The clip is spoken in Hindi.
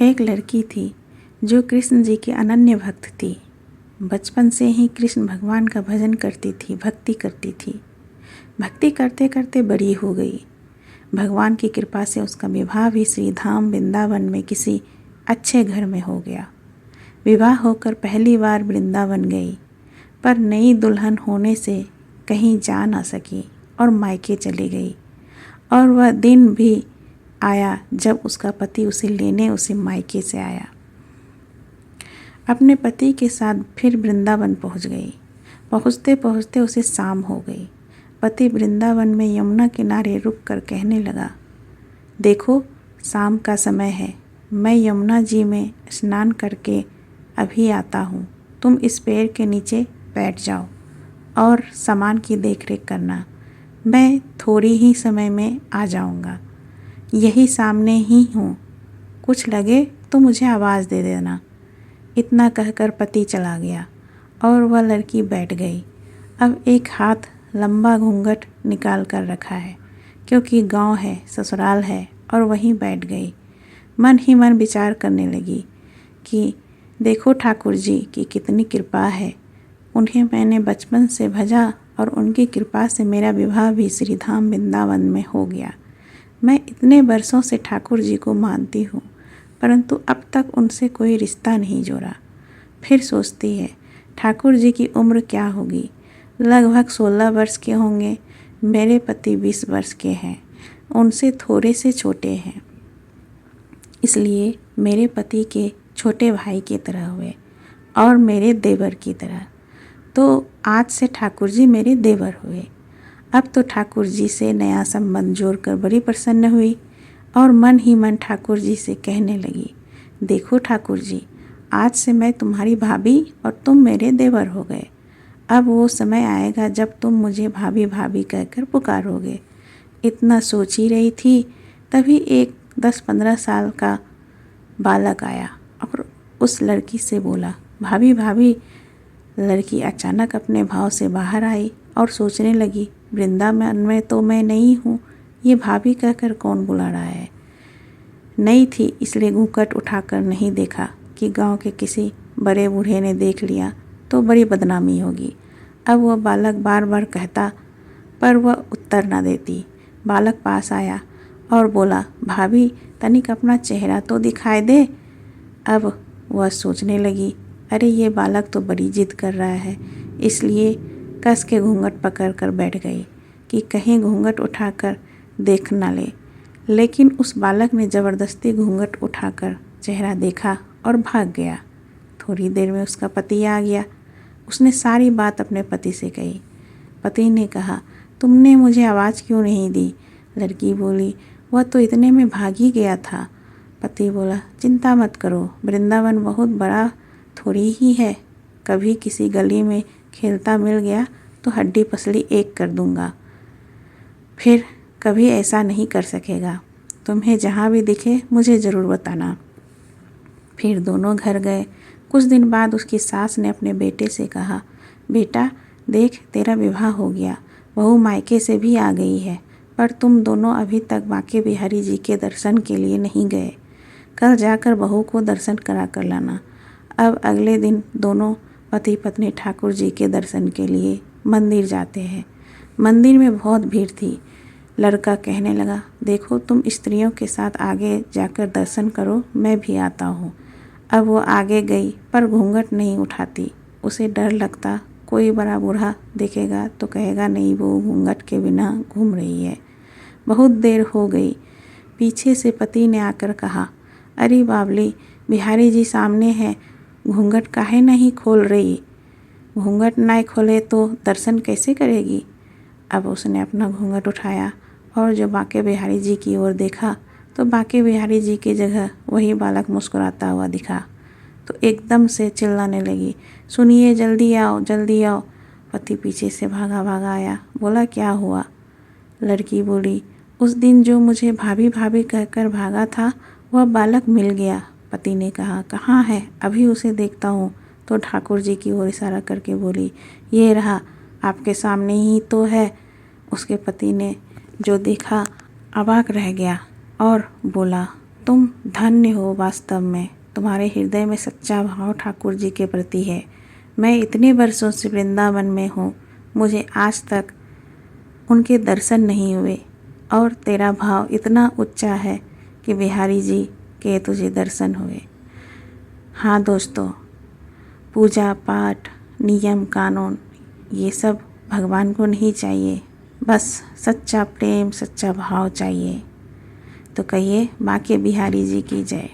एक लड़की थी जो कृष्ण जी की अनन्य भक्त थी। बचपन से ही कृष्ण भगवान का भजन करती थी, भक्ति करती थी। भक्ति करते करते बड़ी हो गई। भगवान की कृपा से उसका विवाह भी श्री धाम वृंदावन में किसी अच्छे घर में हो गया। विवाह होकर पहली बार वृंदावन गई, पर नई दुल्हन होने से कहीं जा ना सकी और मायके चली गई। और वह दिन भी आया जब उसका पति उसे लेने उसे मायके से आया। अपने पति के साथ फिर वृंदावन पहुंच गई। पहुंचते पहुंचते उसे शाम हो गई। पति वृंदावन में यमुना किनारे रुक कर कहने लगा, देखो शाम का समय है, मैं यमुना जी में स्नान करके अभी आता हूँ। तुम इस पेड़ के नीचे बैठ जाओ और सामान की देखरेख करना। मैं थोड़ी ही समय में आ जाऊँगा। यही सामने ही हूँ, कुछ लगे तो मुझे आवाज़ दे देना। इतना कहकर पति चला गया और वह लड़की बैठ गई। अब एक हाथ लंबा घूंघट निकाल कर रखा है, क्योंकि गांव है, ससुराल है, और वहीं बैठ गई। मन ही मन विचार करने लगी कि देखो ठाकुर जी की कितनी कृपा है। उन्हें मैंने बचपन से भजा और उनकी कृपा से मेरा विवाह भी श्री धाम वृंदावन में हो गया। मैं इतने वर्षों से ठाकुर जी को मानती हूँ, परंतु अब तक उनसे कोई रिश्ता नहीं जोड़ा। फिर सोचती है, ठाकुर जी की उम्र क्या होगी? लगभग 16 वर्ष के होंगे। मेरे पति 20 वर्ष के हैं, उनसे थोड़े से छोटे हैं, इसलिए मेरे पति के छोटे भाई की तरह हुए और मेरे देवर की तरह। तो आज से ठाकुर जी मेरे देवर हुए। अब तो ठाकुर जी से नया संबंध जोड़कर बड़ी प्रसन्न हुई और मन ही मन ठाकुर जी से कहने लगी, देखो ठाकुर जी, आज से मैं तुम्हारी भाभी और तुम मेरे देवर हो गए। अब वो समय आएगा जब तुम मुझे भाभी भाभी कहकर पुकारोगे। इतना सोच ही रही थी, तभी एक 10-15 साल का बालक आया और उस लड़की से बोला, भाभी भाभी। लड़की अचानक अपने भाव से बाहर आई और सोचने लगी, वृंदावन में तो मैं नहीं हूँ, ये भाभी कहकर कौन बुला रहा है। नई थी इसलिए घूंघट उठाकर नहीं देखा कि गांव के किसी बड़े बूढ़े ने देख लिया तो बड़ी बदनामी होगी। अब वह बालक बार बार कहता, पर वह उत्तर न देती। बालक पास आया और बोला, भाभी तनिक अपना चेहरा तो दिखाई दे। अब वह सोचने लगी, अरे ये बालक तो बड़ी जिद कर रहा है, इसलिए कस के घूंघट पकड़ कर बैठ गई कि कहीं घूंघट उठाकर देख न ले। लेकिन उस बालक ने ज़बरदस्ती घूंघट उठाकर चेहरा देखा और भाग गया। थोड़ी देर में उसका पति आ गया। उसने सारी बात अपने पति से कही। पति ने कहा, तुमने मुझे आवाज़ क्यों नहीं दी? लड़की बोली, वह तो इतने में भाग ही गया था। पति बोला, चिंता मत करो, वृंदावन बहुत बड़ा थोड़ी ही है। कभी किसी गली में खेलता मिल गया तो हड्डी पसली एक कर दूंगा, फिर कभी ऐसा नहीं कर सकेगा। तुम्हें जहाँ भी दिखे मुझे ज़रूर बताना। फिर दोनों घर गए। कुछ दिन बाद उसकी सास ने अपने बेटे से कहा, बेटा देख तेरा विवाह हो गया, बहू मायके से भी आ गई है, पर तुम दोनों अभी तक बांके बिहारी जी के दर्शन के लिए नहीं गए। कल जाकर बहू को दर्शन करा कर लाना। अब अगले दिन दोनों पति पत्नी ठाकुर जी के दर्शन के लिए मंदिर जाते हैं। मंदिर में बहुत भीड़ थी। लड़का कहने लगा, देखो तुम स्त्रियों के साथ आगे जाकर दर्शन करो, मैं भी आता हूँ। अब वो आगे गई पर घूंघट नहीं उठाती। उसे डर लगता कोई बड़ा बूढ़ा देखेगा तो कहेगा नहीं वो घूंघट के बिना घूम रही है। बहुत देर हो गई। पीछे से पति ने आकर कहा, अरे बावली, बिहारी जी सामने है, घूंघट काहे नहीं खोल रही? घूंघट ना खोले तो दर्शन कैसे करेगी? अब उसने अपना घूंघट उठाया और जो बांके बिहारी जी की ओर देखा तो बांके बिहारी जी की जगह वही बालक मुस्कुराता हुआ दिखा। तो एकदम से चिल्लाने लगी, सुनिए जल्दी आओ जल्दी आओ। पति पीछे से भागा भागा आया। बोला, क्या हुआ? लड़की बोली, उस दिन जो मुझे भाभी भाभी कहकर भागा था वह बालक मिल गया। पति ने कहा, कहाँ है? अभी उसे देखता हूँ। तो ठाकुर जी की ओर इशारा करके बोली, ये रहा, आपके सामने ही तो है। उसके पति ने जो देखा अवाक रह गया और बोला, तुम धन्य हो वास्तव में, तुम्हारे हृदय में सच्चा भाव ठाकुर जी के प्रति है। मैं इतने वर्षों से वृंदावन में हूँ, मुझे आज तक उनके दर्शन नहीं हुए और तेरा भाव इतना ऊंचा है कि बिहारी जी के तुझे दर्शन हुए। हाँ दोस्तों, पूजा पाठ, नियम कानून ये सब भगवान को नहीं चाहिए, बस सच्चा प्रेम, सच्चा भाव चाहिए। तो कहिए बांके बिहारी जी की जय।